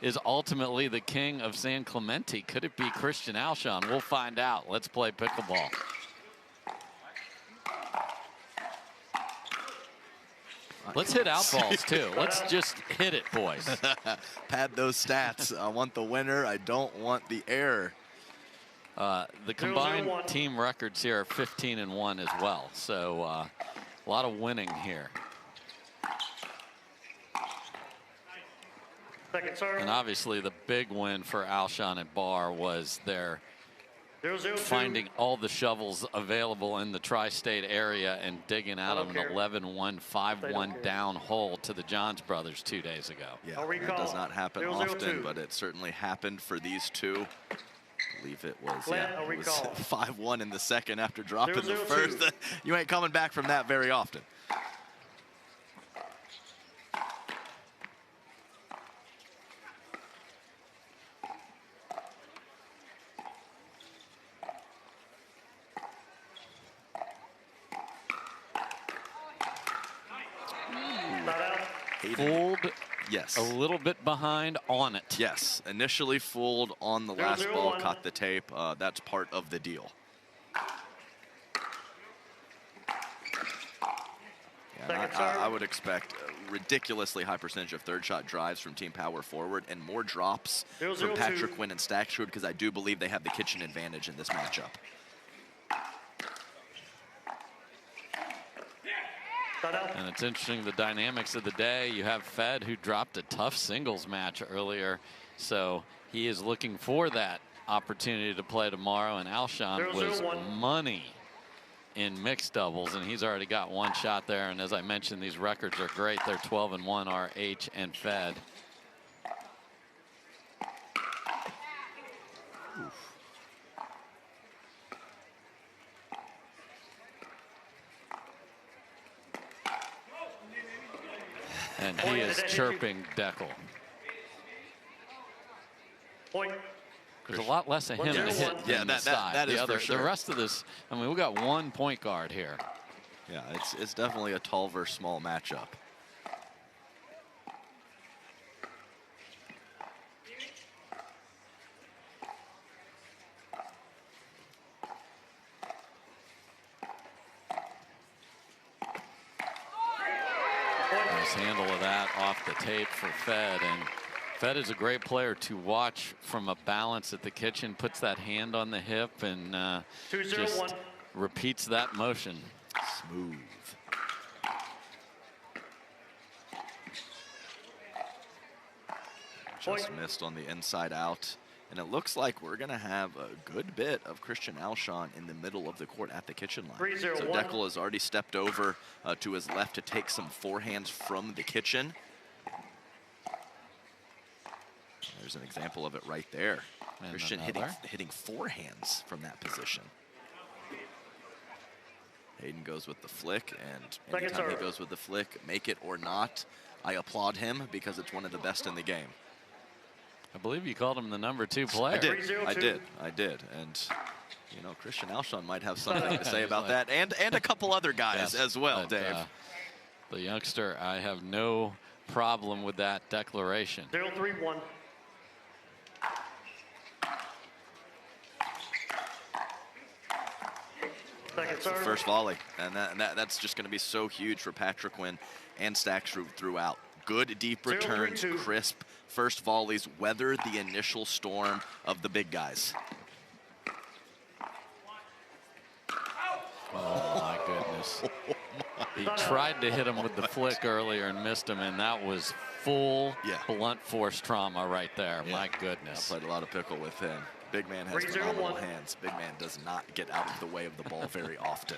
who is ultimately the king of San Clemente? Could it be Christian Alshon? We'll find out. Let's play pickleball. Let's hit out balls too. Let's just hit it, boys. Pad those stats. I want the winner. I don't want the error. The combined team records here are 15-1 as well. So a lot of winning here. And obviously the big win for Alshon and Bar was their finding all the shovels available in the tri-state area and digging out of an 11-1, 5-1 down hole to the Johns brothers 2 days ago. Yeah, that does not happen often, but it certainly happened for these two. I believe it was, it was 5-1 in the second after dropping the first. You ain't coming back from that very often. Fooled, yes. A little bit behind on it. Yes, initially fooled on the last ball, caught the tape. That's part of the deal. Yeah, I would expect a ridiculously high percentage of third shot drives from Team Power Forward and more drops from Patriquin and Staksrud, because I do believe they have the kitchen advantage in this matchup. And it's interesting, the dynamics of the day. You have Fed, who dropped a tough singles match earlier, so he is looking for that opportunity to play tomorrow. And Alshon was money in mixed doubles, and he's already got one shot there. And as I mentioned, these records are great. They're 12-1, RH and Fed. And he is chirping Deckel. There's a lot less of him to hit than the side. That is for sure. The rest of this, I mean, we got one point guard here. Yeah, it's definitely a tall versus small matchup. Handle of that off the tape for Fed, and Fed is a great player to watch from a balance at the kitchen, puts that hand on the hip and just repeats that motion. Smooth. Just missed on the inside out. And it looks like we're going to have a good bit of Christian Alshon in the middle of the court at the kitchen line. So Deckel has already stepped over to his left to take some forehands from the kitchen. There's an example of it right there. And Christian hitting forehands from that position. Hayden goes with the flick, and anytime he goes with the flick, make it or not, I applaud him because it's one of the best in the game. I believe you called him the #2 player. I did. And, you know, Christian Alshon might have something to say about that, and a couple other guys as well, Dave. The youngster, I have no problem with that declaration. 0-3-1. It's the first volley, and that's just going to be so huge for Patriquin and Staksrud throughout. Good deep returns, crisp first volleys, weather the initial storm of the big guys. Oh my goodness. He tried to hit him with the flick earlier and missed him, and that was full blunt force trauma right there. My goodness. I played a lot of pickle with him. Big man has phenomenal hands. Big man does not get out of the way of the ball very often.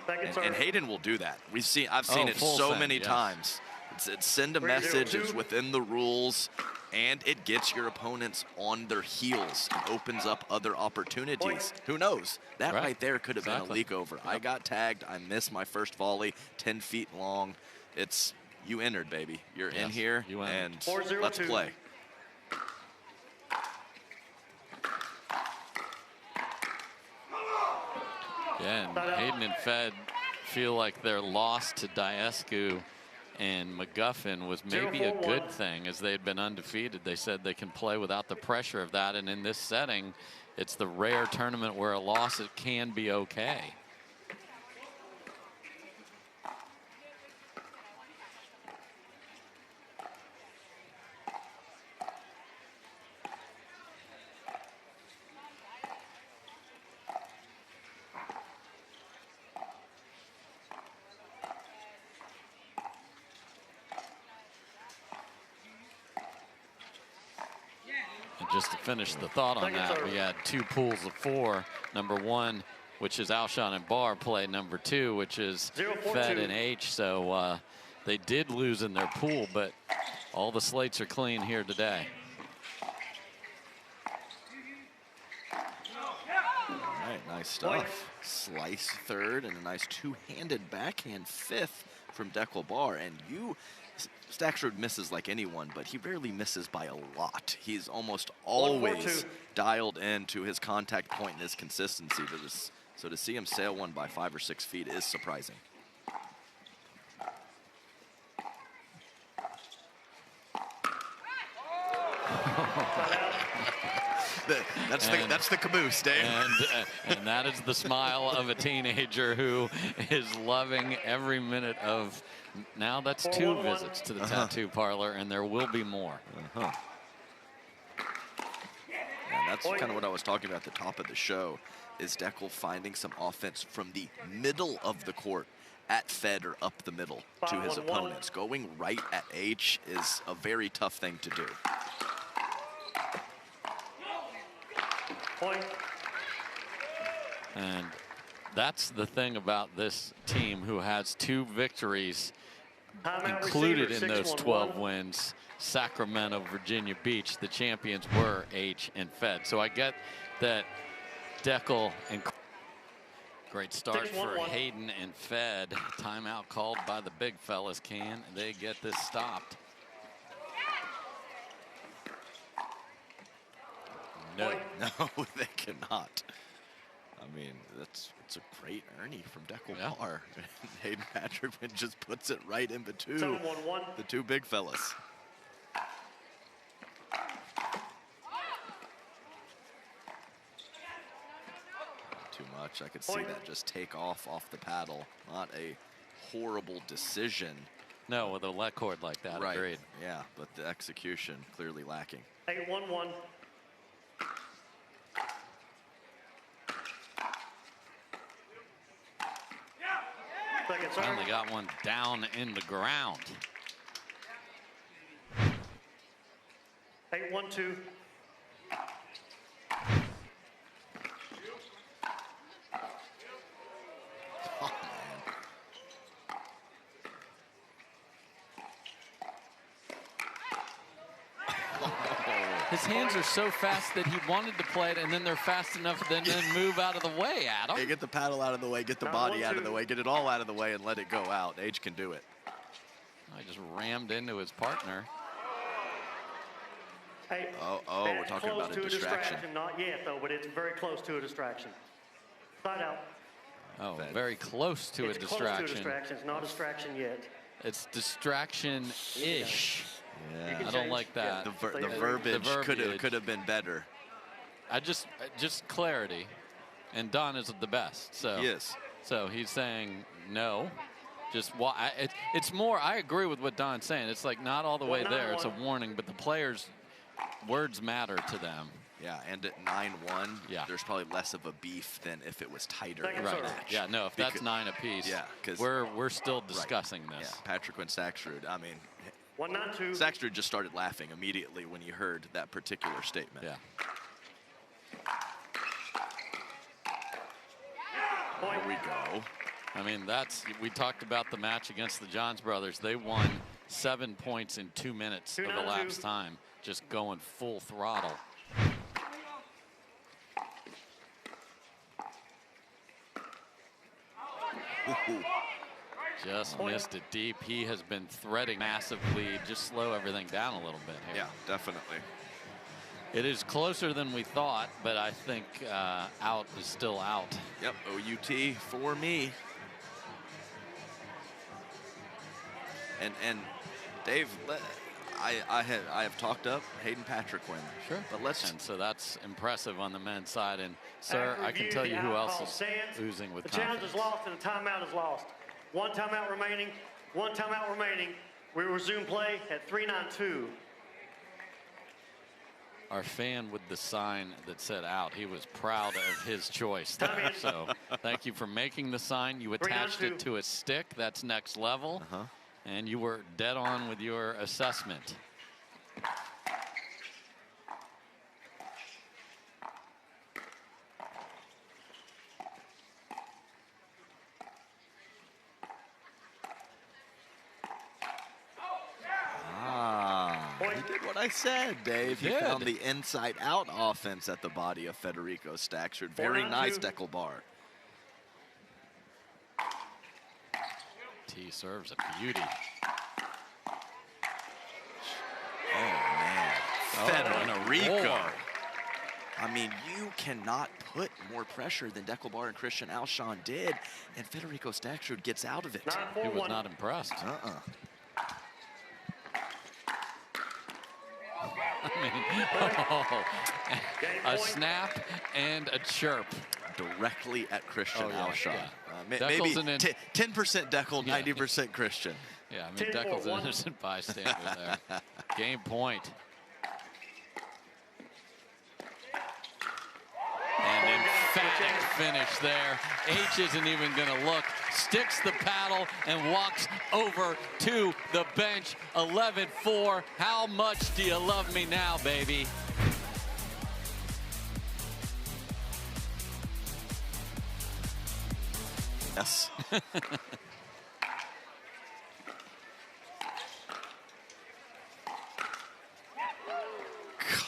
And Hayden will do that. I've seen it so many times. It's send a message, it's within the rules, and it gets your opponents on their heels and opens up other opportunities. Who knows? That right there could have been a leak over. Yep. I got tagged. I missed my first volley, 10 feet long. It's, you entered, baby. You're in here, and let's play. Yeah, and Hayden and Fed feel like they're lost to Diescu and McGuffin was maybe a good thing, as they had been undefeated. They said they can play without the pressure of that, and in this setting, it's the rare tournament where a loss, it can be okay. Just to finish the thought on that, we had 2 pools of 4. Number 1, which is Alshon and Bar, play number 2, which is Fed and H. So they did lose in their pool, but all the slates are clean here today. All right, nice stuff. Slice third and a nice 2-handed backhand 5th from Pickleball. And Staksrud misses like anyone, but he rarely misses by a lot. He's almost always dialed into his contact point and his consistency. So to see him sail one by 5 or 6 feet is surprising. That's the caboose, Dave. And that is the smile of a teenager who is loving every minute of. Now that's 2 visits to the tattoo parlor, and there will be more. And that's kind of what I was talking about at the top of the show, is Deckel finding some offense from the middle of the court at Fed or up the middle to his opponents. Going right at H is a very tough thing to do. Point. And that's the thing about this team, who has 2 victories included in those 12 wins. Sacramento, Virginia Beach, the champions were H and Fed. So I get that Deckel and great start for Hayden and Fed. Timeout called by the big fellas. Can they get this stopped? No. No, they cannot. I mean, it's a great Ernie from Pickleball. Yeah. Hayden Patriquin just puts it right in between the 2 big fellas. Not too much. I could see that just take off the paddle. Not a horrible decision. No, with a let cord like that, right. Agreed. Yeah, but the execution clearly lacking. 8-1-1. Finally got one down in the ground. 8-1-2. Oh, His hands are so fast that he wanted to play it, and then they're fast enough then move out of the way, Adam. Hey, get the paddle out of the way, get the body out of the way, get it all out of the way, and let it go out. H can do it. I just rammed into his partner. Hey, we're talking about a distraction. Not yet, though, but it's very close to a distraction. Side out. Oh, very close to a distraction. Close to a distraction. It's not a distraction yet. It's distraction-ish. Yeah. I don't like that. The verbiage could have been better. Just clarity, and Don is the best. So he is. So he's saying no. Just it's more. I agree with what Don's saying. It's like not all the way there. It's a warning, but the players' words matter to them. Yeah, and at 9-1, there's probably less of a beef than if it was tighter in the match. Yeah, no, if that's 9 apiece, yeah, because we're still discussing this. Yeah, Patriquin Staksrud. I mean, 1-9-2. Staksrud just started laughing immediately when he heard that particular statement. Yeah. Here we go. I mean, we talked about the match against the Johns brothers. They won 7 points in 2 minutes of elapsed time, just going full throttle. Just missed it deep. He has been threading massive lead. Just slow everything down a little bit here. Yeah, definitely. It is closer than we thought, but I think out is still out. Yep, OUT for me. And Dave, I have talked up Hayden Patriquin. Sure. But let's. And so that's impressive on the men's side. And sir, I can tell you who else is oozing with confidence. The challenge is lost and the timeout is lost. One timeout remaining. One timeout remaining. We resume play at 3:92. Our fan with the sign that said out, he was proud of his choice there. So thank you for making the sign. You attached it to a stick. That's next level. And you were dead on with your assessment. He did what I said, Dave. He found the inside-out offense at the body of Federico Staksrud. Very nice, Pickleball. T serves a beauty. Oh, man. Federico. I mean, you cannot put more pressure than Pickleball and Christian Alshon did, and Federico Staksrud gets out of it. He was not impressed. I mean, a snap and a chirp. Directly at Christian Alshon. Yeah. Maybe 10% Deckel, 90% Christian. Yeah, I mean, Deckel's an innocent bystander there. Game point. And emphatic finish there. H isn't even going to look. Sticks the paddle and walks over to the bench. 11-4. How much do you love me now, baby? Yes.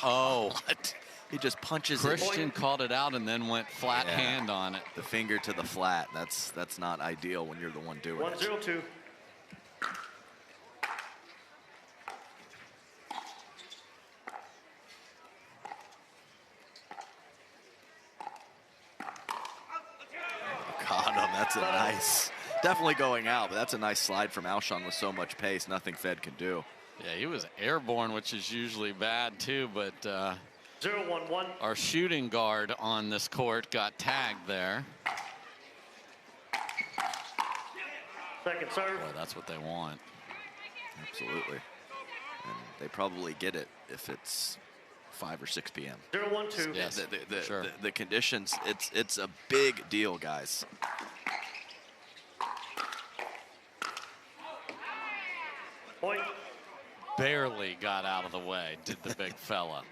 Oh. What? He just punches Christian it. called it out and then went flat hand on it. The finger to the flat. That's not ideal when you're the one doing it. 1-0-2. Got him. That's a nice. Definitely going out, but that's a nice slide from Alshon with so much pace. Nothing Fed can do. Yeah, he was airborne, which is usually bad too, but 0-1-1. our shooting guard on this court got tagged there. Second serve. Boy, that's what they want. Absolutely. And they probably get it if it's 5 or 6 p.m. 0-1-2. Yes, sure. The conditions, it's a big deal, guys. Point. Barely got out of the way, did the big fella.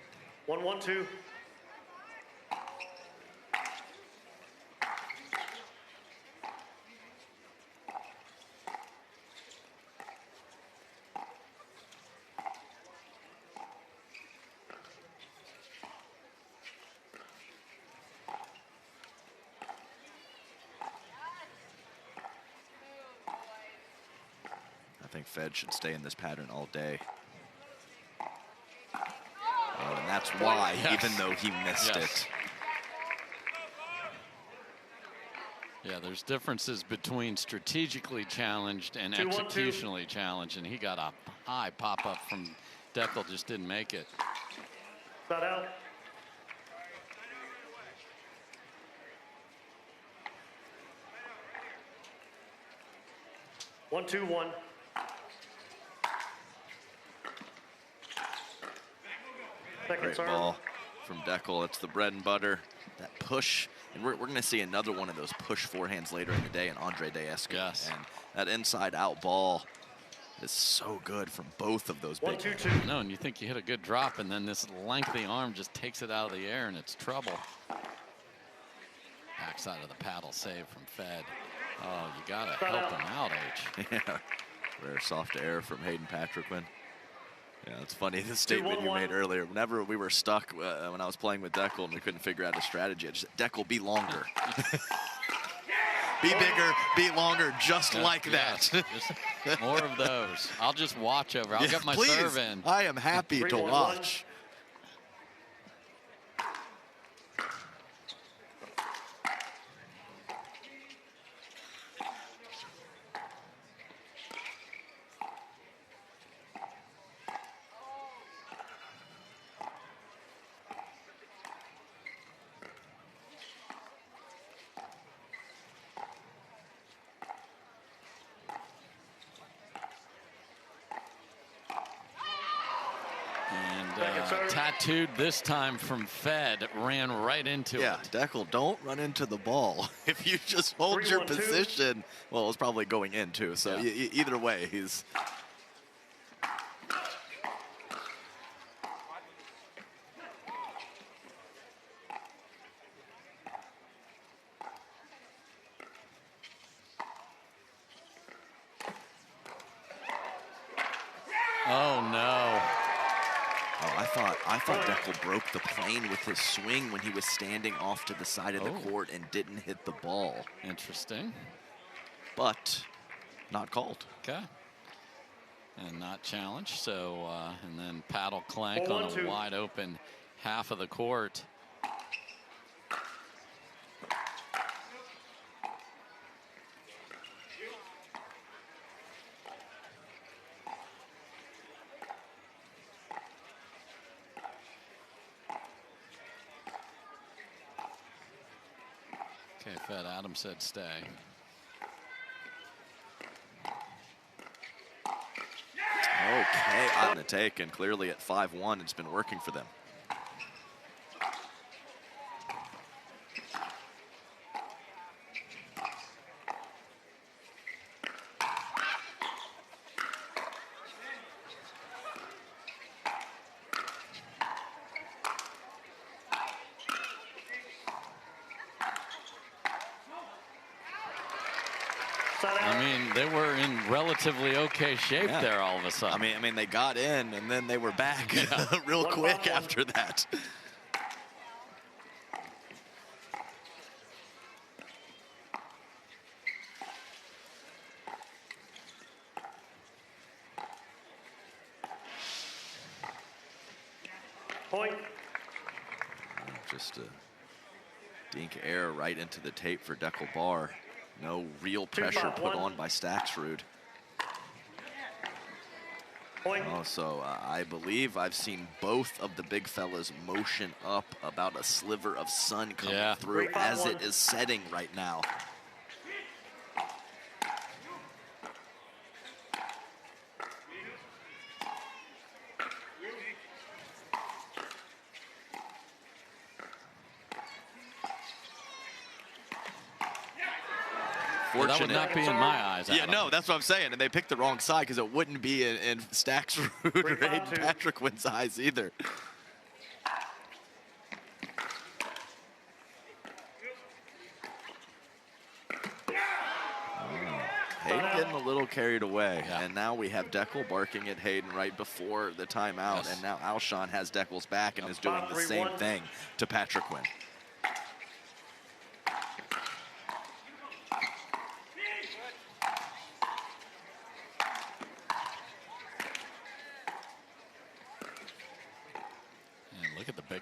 1-1-2. I think Fed should stay in this pattern all day. Oh, and that's why, even though he missed it. Yeah, there's differences between strategically challenged and executionally challenged, and he got a high pop-up from Deckel, just didn't make it. Not out. One, 2-1. Great ball from Deckel. It's the bread and butter. That push, and we're going to see another one of those push forehands later in the day in Andre Deescu. Yes. And that inside-out ball is so good from both of those big 1-2-2. No, and you think you hit a good drop, and then this lengthy arm just takes it out of the air, and it's trouble. Backside of the paddle save from Fed. Oh, you got to help him out, H. Yeah, rare soft air from Hayden Patriquin. Yeah, it's funny, the statement you made earlier. Whenever we were stuck, when I was playing with Deckel and we couldn't figure out a strategy, I just said, Deckel, be longer. Be bigger, be longer, just like that. Just more of those. I'll just watch over. I'll get my serve in. I am happy to watch. And tattooed this time from Fed, ran right into it. Yeah, Deckel, don't run into the ball. If you just hold your position, well, it was probably going in too. So either way, he's. Oh no. Oh, I thought Deckel broke the plane with his swing when he was standing off to the side of the court and didn't hit the ball. Interesting. But not called. Okay. And not challenged. So, and then paddle clank on a wide open half of the court. Okay, Fed Adams said stay. Okay, on the take, and clearly at 5-1, it's been working for them. I mean, they were in relatively okay shape there all of a sudden. I mean, they got in and then they were back real quick after that. Point. Just a dink air right into the tape for Deckel Bar. No real pressure put on by Staksrud. So I believe I've seen both of the big fellas motion up about a sliver of sun coming through as it is setting right now. That would not be in my eyes. Yeah, no, that's what I'm saying. And they picked the wrong side because it wouldn't be in Staksrud or Hayden Patriquin's eyes either. Hayden getting a little carried away. And now we have Deckel barking at Hayden right before the timeout. And now Alshon has Deckel's back and is doing the same thing to Patriquin.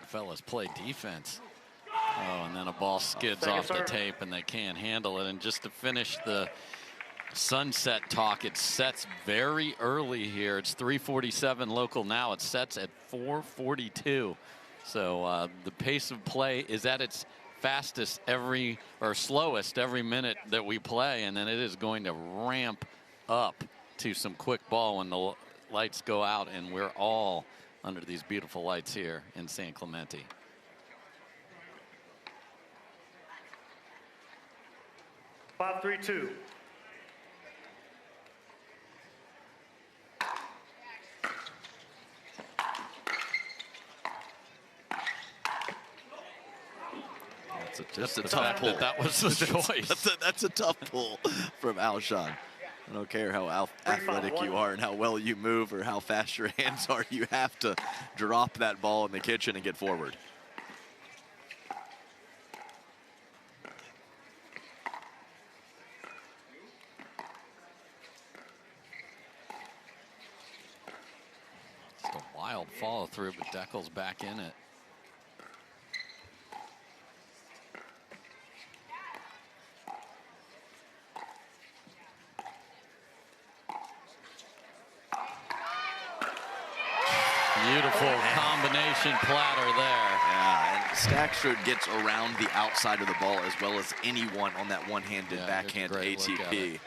Fellas play defense. Oh, and then a ball skids off the tape and they can't handle it. And just to finish the sunset talk, it sets very early here. It's 3:47 local now. It sets at 4:42. So the pace of play is at its fastest slowest every minute that we play, and then it is going to ramp up to some quick ball when the lights go out and we're all under these beautiful lights here in San Clemente. Five, 3-2. That's a tough pull. That was the choice. That's a tough pull from Alshon. I don't care how athletic you are and how well you move or how fast your hands are. You have to drop that ball in the kitchen and get forward. It's a wild follow through, but Deckel's back in it. Beautiful combination platter there. Yeah, and Staksrud gets around the outside of the ball as well as anyone on that one-handed backhand ATP.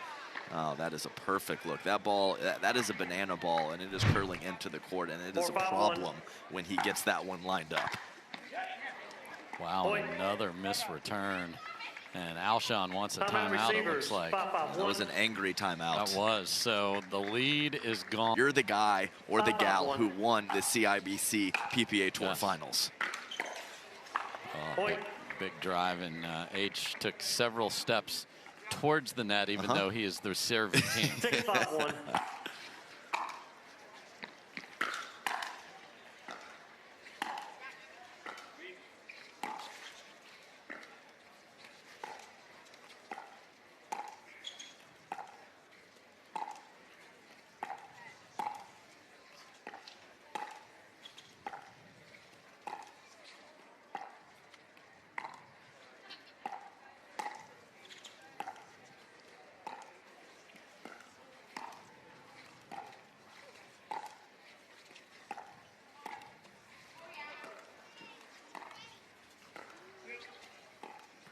Oh, that is a perfect look. That ball, that is a banana ball, and it is curling into the court, and it is a problem when he gets that one lined up. Wow, another missed return. And Alshon wants a timeout, it looks like. That was an angry timeout. That was. So the lead is gone. You're the guy or the gal who won the CIBC PPA Tour Finals. Oh, big drive, and H took several steps towards the net, even though he is the serving team. 6-5-1.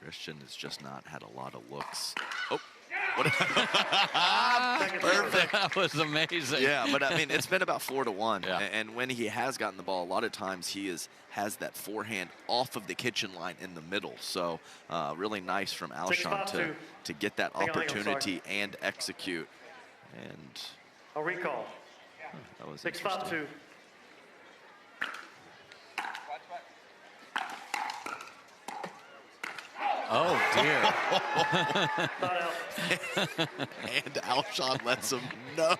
Christian has just not had a lot of looks. Oh, what perfect. That was amazing. Yeah, but I mean, it's been about 4-1. Yeah. And when he has gotten the ball, a lot of times he has that forehand off of the kitchen line in the middle. So really nice from Alshon to get that opportunity and execute. And a recall. That was 6-5-2. Oh, dear. And Alshon lets him know.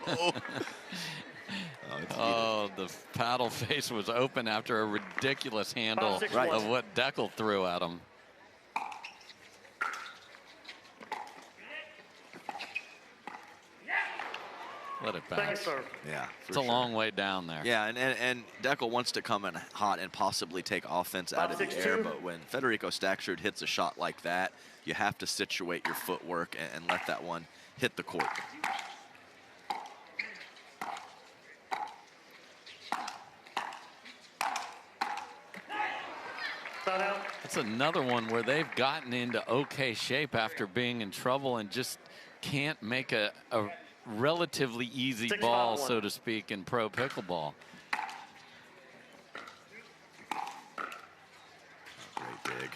Oh, the paddle face was open after a ridiculous handle of what Deckel threw at him. Let it bounce. Yeah, it's a long way down there. Yeah, and Deckel wants to come in hot and possibly take offense out of the air, but when Federico Staksrud hits a shot like that, you have to situate your footwork and let that one hit the court. It's another one where they've gotten into okay shape after being in trouble and just can't make a relatively easy ball, so to speak, in pro pickleball. Great dig.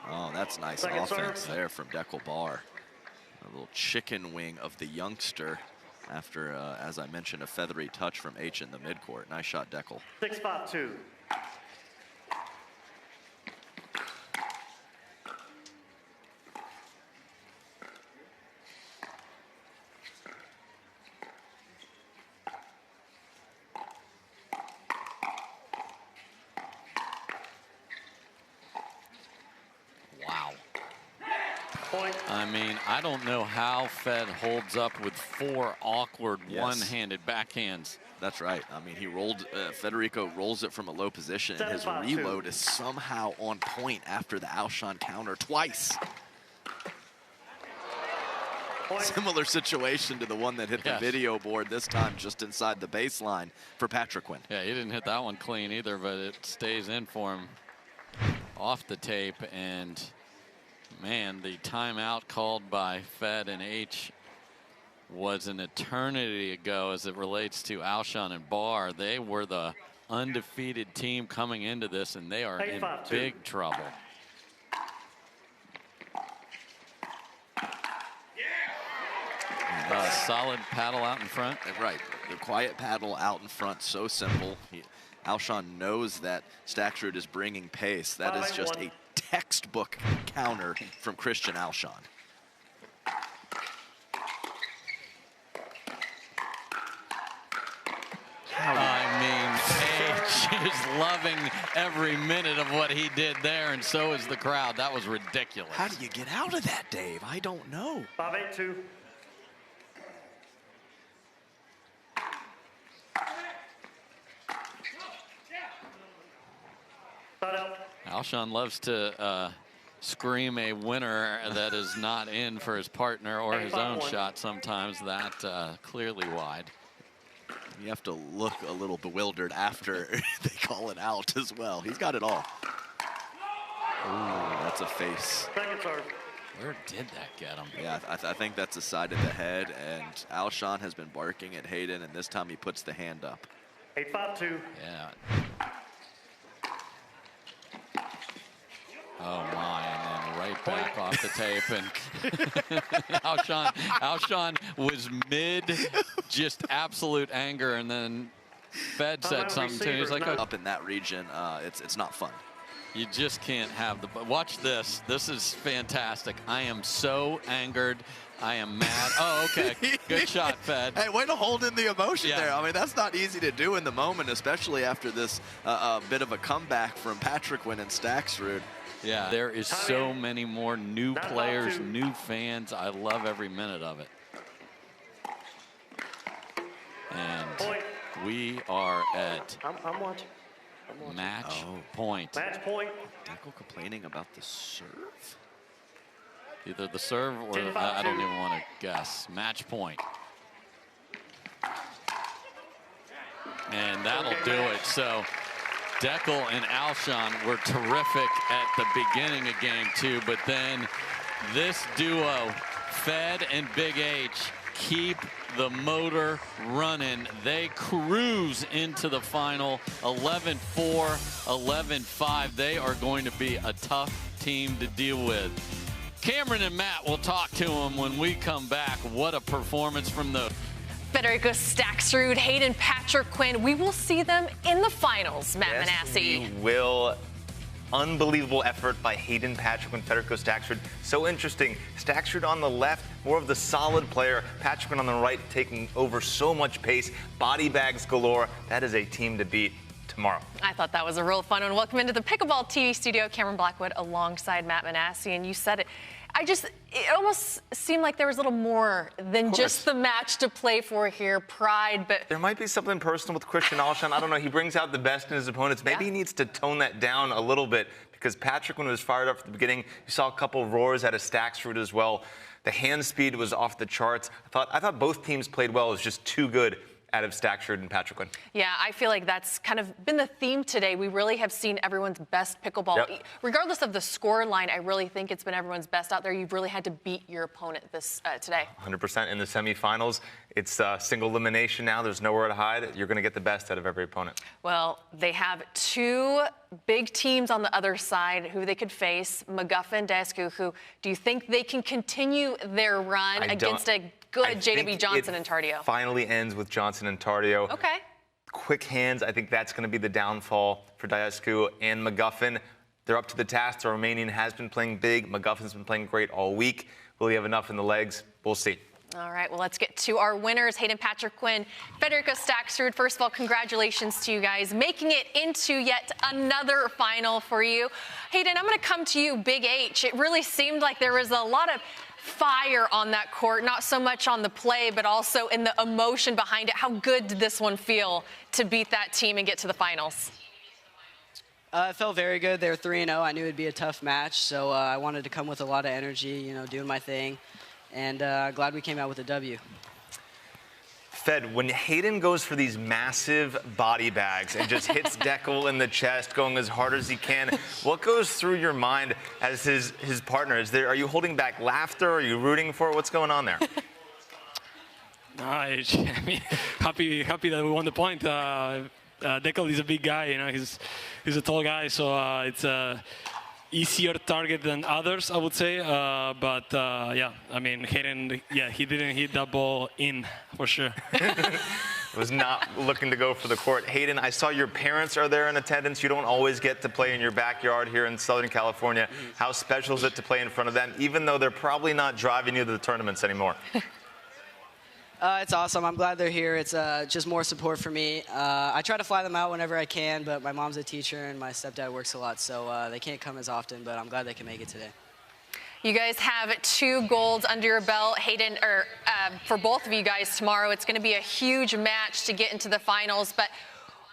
Oh, that's nice offense there from Deckel Bar. A little chicken wing of the youngster after, as I mentioned, a feathery touch from H in the midcourt. Nice shot, Deckel. 6-5-2. I mean, I don't know how Fed holds up with 4 awkward one-handed backhands. That's right. I mean, he rolled, Federico rolls it from a low position, and his reload is somehow on point after the Alshon counter twice. Similar situation to the one that hit the video board, this time just inside the baseline for Patriquin. Yeah, he didn't hit that one clean either, but it stays in for him off the tape. And man, the timeout called by Fed and H was an eternity ago as it relates to Alshon and Bar. They were the undefeated team coming into this, and they are in big trouble. Solid paddle out in front. Right, the quiet paddle out in front, so simple. Alshon knows that Staksrud is bringing pace. That is just a textbook counter from Christian Alshon. I mean, H is loving every minute of what he did there, and so is the crowd. That was ridiculous. How do you get out of that, Dave? I don't know. 5-8-2. Alshon loves to scream a winner that is not in for his partner or his own shot sometimes. That clearly wide. You have to look a little bewildered after they call it out as well. He's got it all. Ooh, that's a face. Where did that get him? Yeah, I think that's a side of the head, and Alshon has been barking at Hayden, and this time he puts the hand up. 8-5-2. Yeah. Oh my, and then right back off the tape, and Alshon was mid just absolute anger, and then Fed said something to him. He's like, up in that region, it's not fun. You just can't have the, watch this. This is fantastic. I am so angered. I am mad. Oh, okay. Good shot, Fed. Hey, way to hold in the emotion there. I mean, that's not easy to do in the moment, especially after this bit of a comeback from Patriquin and Staksrud. Yeah, there is so many more new players, new fans. I love every minute of it. And we are at I'm watching. match point. Match point. Dekel complaining about the serve? Either the serve or I don't even want to guess. Match point. And that'll do it. So Dekel and Alshon were terrific at the beginning of game 2, but then this duo, Fed and Big H, keep the motor running. They cruise into the final 11-4, 11-5. They are going to be a tough team to deal with. Cameron and Matt will talk to them when we come back. What a performance from the Federico Staksrud, Hayden Patriquin. We will see them in the finals, Matt Manassi. We will. Unbelievable effort by Hayden Patriquin, Federico Staksrud. So interesting. Staksrud on the left, more of the solid player. Patriquin on the right, taking over so much pace. Body bags galore. That is a team to beat tomorrow. I thought that was a real fun one. Welcome into the Pickleball TV studio, Cameron Blackwood alongside Matt Manassi, and you said it. It almost seemed like there was a little more than just the match to play for here, pride, but... There might be something personal with Christian Alshon. I don't know. He brings out the best in his opponents. Maybe he needs to tone that down a little bit because Patrick, when he was fired up at the beginning, you saw a couple roars out of Staksrud as well. The hand speed was off the charts. I thought both teams played well. It was just too good out of Staksrud and Patriquin. Yeah, I feel like that's kind of been the theme today. We really have seen everyone's best pickleball. Yep. Regardless of the score line, I really think it's been everyone's best out there. You've really had to beat your opponent this today. 100% in the semifinals. It's single elimination now. There's nowhere to hide. You're going to get the best out of every opponent. Well, they have two big teams on the other side who they could face, McGuffin, Daescu, who do you think they can continue their run against a good JW Johnson and Tardio? Finally ends with Johnson and Tardio. Okay. Quick hands, I think that's going to be the downfall for Daescu and McGuffin. They're up to the task. The Romanian has been playing big. McGuffin's been playing great all week. Will he have enough in the legs? We'll see. All right, well, let's get to our winners. Hayden Patriquin, Federico Staksrud. First of all, congratulations to you guys making it into yet another final for you. Hayden, I'm going to come to you, Big H. It really seemed like there was a lot of fire on that court, not so much on the play, but also in the emotion behind it. How good did this one feel to beat that team and get to the finals? It felt very good. They were 3-0. I knew it'd be a tough match, so I wanted to come with a lot of energy, doing my thing. And glad we came out with a W. Fed, when Hayden goes for these massive body bags and just hits Dekel in the chest, going as hard as he can, what goes through your mind as his partner? Are you holding back laughter? Are you rooting for it? What's going on there? I mean, happy that we won the point. Dekel is a big guy, he's a tall guy, so it's easier target than others, I would say. Yeah, I mean, Hayden, he didn't hit that ball in, for sure. Was not looking to go for the court. Hayden, I saw your parents are there in attendance. You don't always get to play in your backyard here in Southern California. How special is it to play in front of them, even though they're probably not driving you to the tournaments anymore? It's awesome. I'm glad they're here. It's just more support for me. I try to fly them out whenever I can, but my mom's a teacher and my stepdad works a lot, so they can't come as often, but I'm glad they can make it today. You guys have 2 golds under your belt. Hayden, for both of you guys tomorrow, it's going to be a huge match to get into the finals, but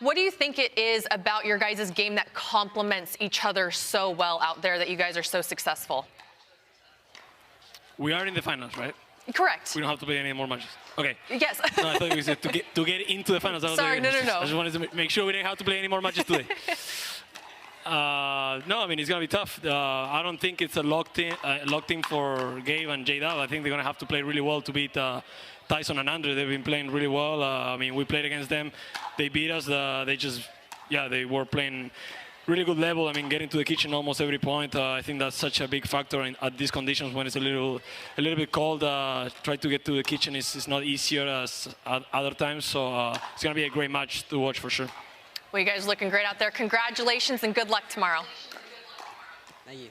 what do you think it is about your guys' game that complements each other so well out there that you guys are so successful? We are in the finals, right? Correct. We don't have to play any more matches. Okay. Yes. No, I thought you said to get into the finals. Sorry, no. I just wanted to make sure we didn't have to play any more matches today. No, I mean, it's going to be tough. I don't think it's a locked team for Gabe and J-Dub. I think they're going to have to play really well to beat Tyson and Andre. They've been playing really well. I mean, we played against them. They beat us. They were playing really good level. I mean, getting to the kitchen almost every point. I think that's such a big factor at these conditions when it's a little bit cold. Try to get to the kitchen is not easier as at other times. So it's going to be a great match to watch for sure. Well, you guys are looking great out there. Congratulations and good luck tomorrow. Thank you.